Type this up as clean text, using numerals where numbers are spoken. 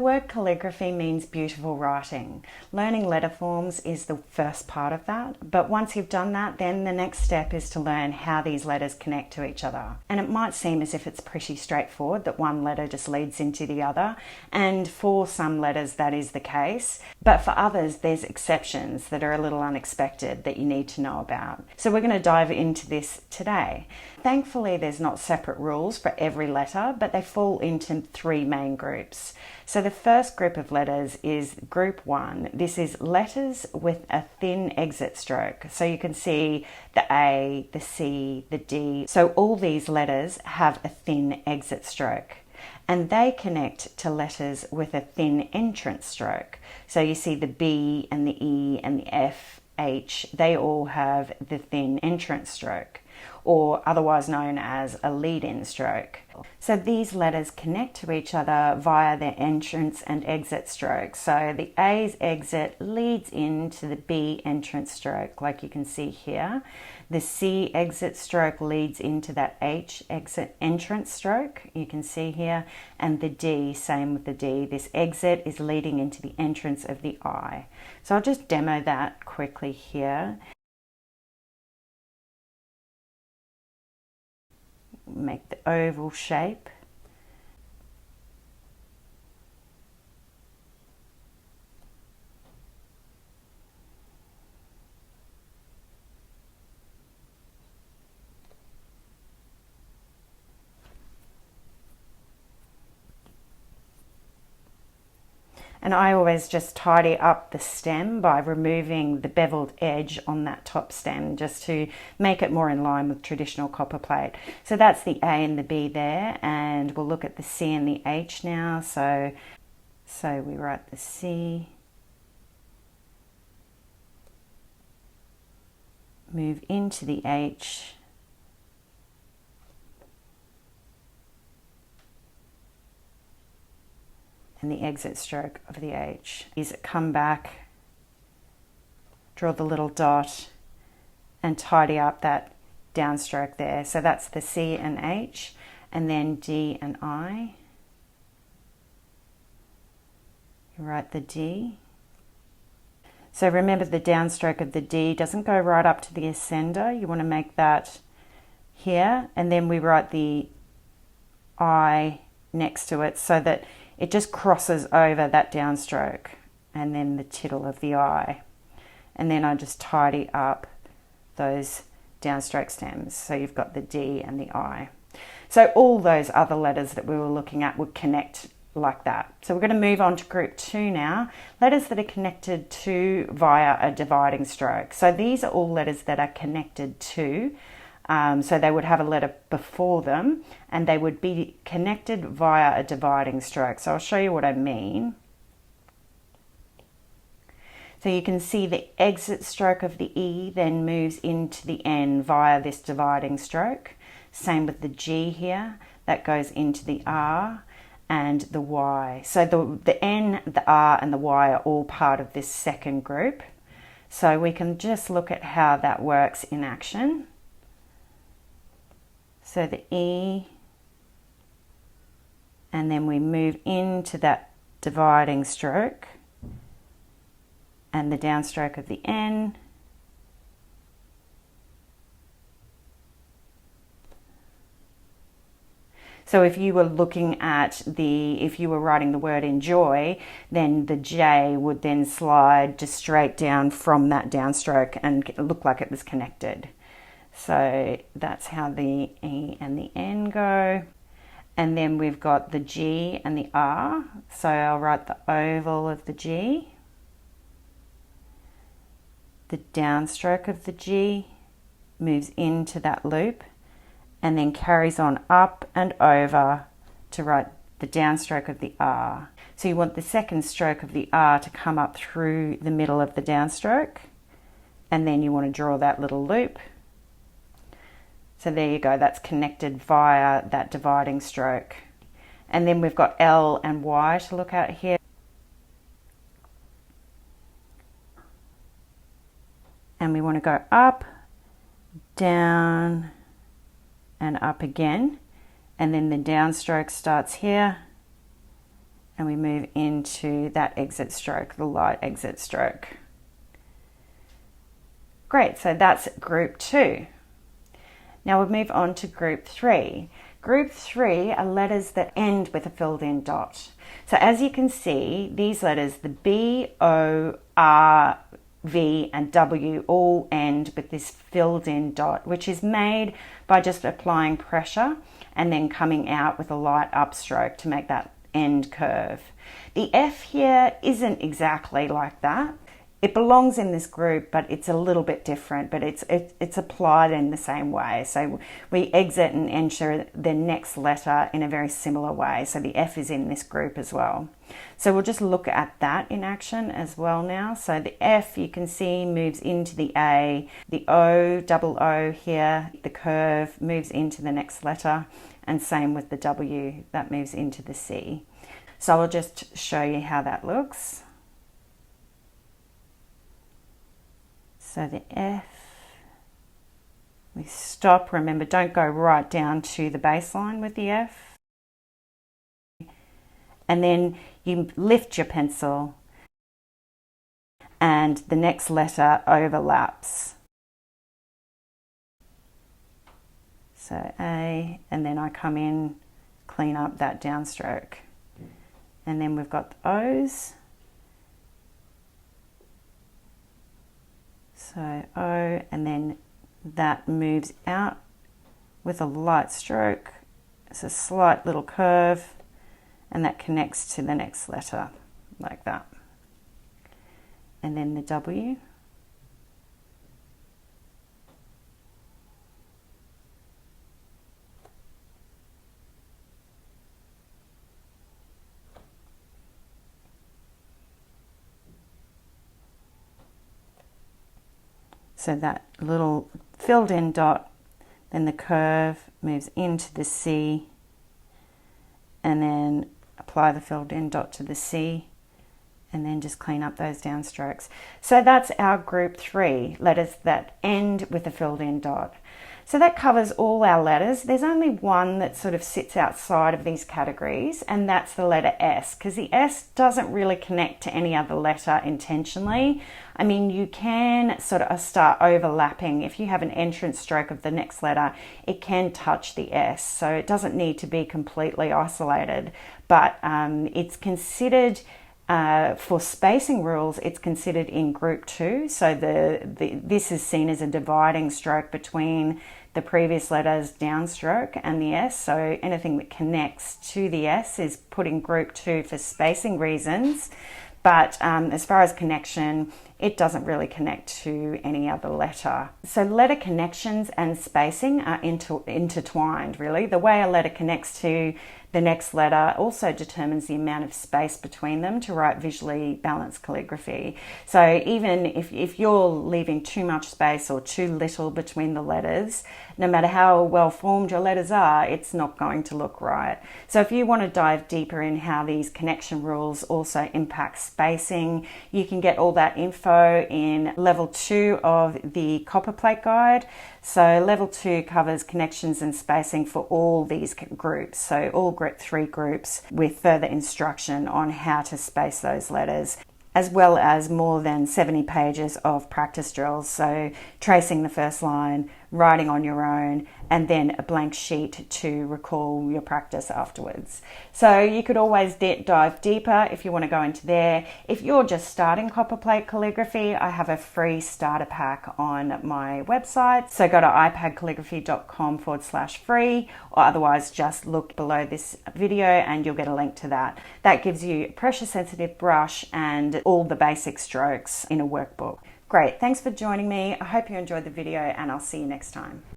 word calligraphy means beautiful writing. Learning letter forms is the first part of that, but once you've done that, then the next step is to learn how these letters connect to each other. And it might seem as if it's pretty straightforward, that one letter just leads into the other, and for some letters that is the case, but for others there's exceptions that are a little unexpected that you need to know about. So we're going to dive into this today. Thankfully there's not separate rules for every letter, but they fall into three main groups. So the first group of letters is group 1. This is letters with a thin exit stroke. So you can see the A, the C, the D. So all these letters have a thin exit stroke, and they connect to letters with a thin entrance stroke. So you see the B and the E and the F, H, they all have the thin entrance stroke, or otherwise known as a lead-in stroke. So these letters connect to each other via their entrance and exit strokes. So the A's exit leads into the B entrance stroke, like you can see here. The C exit stroke leads into that H exit entrance stroke, you can see here. And the D, same with the D. This exit is leading into the entrance of the I. So I'll just demo that quickly here. Make the oval shape. And I always just tidy up the stem by removing the beveled edge on that top stem, just to make it more in line with traditional copperplate. So that's the A and the B there, and we'll look at the C and the H now. So we write the C, move into the H, and the exit stroke of the H. Is it come back, draw the little dot, and tidy up that downstroke there. So that's the C and H, and then D and I. You write the D. So remember, the downstroke of the D doesn't go right up to the ascender. You want to make that here, and then we write the I next to it so that it just crosses over that downstroke, and then the tittle of the I. And then I just tidy up those downstroke stems. So you've got the D and the I. So all those other letters that we were looking at would connect like that. So we're going to move on to group 2 now. Letters that are connected to via a dividing stroke. So these are all letters that are connected to. So they would have a letter before them, and they would be connected via a dividing stroke. So I'll show you what I mean. So you can see the exit stroke of the E then moves into the N via this dividing stroke. Same with the G here, that goes into the R and the Y. So the N, the R and the Y are all part of this second group. So we can just look at how that works in action. So the E, and then we move into that dividing stroke and the downstroke of the N. So if you were looking at if you were writing the word enjoy, then the J would then slide just straight down from that downstroke and look like it was connected. So that's how the E and the N go. And then we've got the G and the R. So I'll write the oval of the G. The downstroke of the G moves into that loop and then carries on up and over to write the downstroke of the R. So you want the second stroke of the R to come up through the middle of the downstroke, and then you want to draw that little loop. So there you go, that's connected via that dividing stroke. And then we've got L and Y to look at here. And we want to go up, down, and up again. And then the downstroke starts here and we move into that exit stroke, the light exit stroke. Great, so that's group 2. Now we'll move on to group 3. Group 3 are letters that end with a filled-in dot. So as you can see, these letters, the B, O, R, V and W, all end with this filled-in dot, which is made by just applying pressure and then coming out with a light upstroke to make that end curve. The F here isn't exactly like that. It belongs in this group, but it's a little bit different, but it's applied in the same way. So we exit and enter the next letter in a very similar way. So the F is in this group as well. So we'll just look at that in action as well now. So the F, you can see, moves into the A. The O, double O here, the curve moves into the next letter, and same with the W, that moves into the C. So I'll just show you how that looks. So the F, we stop. Remember, don't go right down to the baseline with the F. And then you lift your pencil and the next letter overlaps. So A, and then I come in, clean up that downstroke. And then we've got the O's. So O, and then that moves out with a light stroke. It's a slight little curve, and that connects to the next letter like that. And then the W. So that little filled in dot, then the curve moves into the C, and then apply the filled in dot to the C, and then just clean up those downstrokes. So that's our group 3, letters that end with a filled in dot. So that covers all our letters. There's only one that sort of sits outside of these categories, and that's the letter S, because the S doesn't really connect to any other letter intentionally. I mean, you can sort of start overlapping. If you have an entrance stroke of the next letter, it can touch the S, so it doesn't need to be completely isolated, but it's considered for spacing rules, it's considered in group 2. So this is seen as a dividing stroke between the previous letter's downstroke and the S. So anything that connects to the S is put in group 2 for spacing reasons. But as far as connection, it doesn't really connect to any other letter. So letter connections and spacing are intertwined, really. The way a letter connects to the next letter also determines the amount of space between them to write visually balanced calligraphy. So even if you're leaving too much space or too little between the letters, no matter how well formed your letters are, it's not going to look right. So if you want to dive deeper in how these connection rules also impact spacing, you can get all that info in level 2 of the Copperplate guide. So level 2 covers connections and spacing for all these groups, so all group 3 groups, with further instruction on how to space those letters, as well as more than 70 pages of practice drills. So tracing the first line, writing on your own, and then a blank sheet to recall your practice afterwards. So you could always dive deeper if you want to go into there. If you're just starting Copperplate calligraphy, I have a free starter pack on my website. So go to ipadcalligraphy.com/free, or otherwise just look below this video and you'll get a link to that. That gives you a pressure sensitive brush and all the basic strokes in a workbook. Great, thanks for joining me. I hope you enjoyed the video, and I'll see you next time.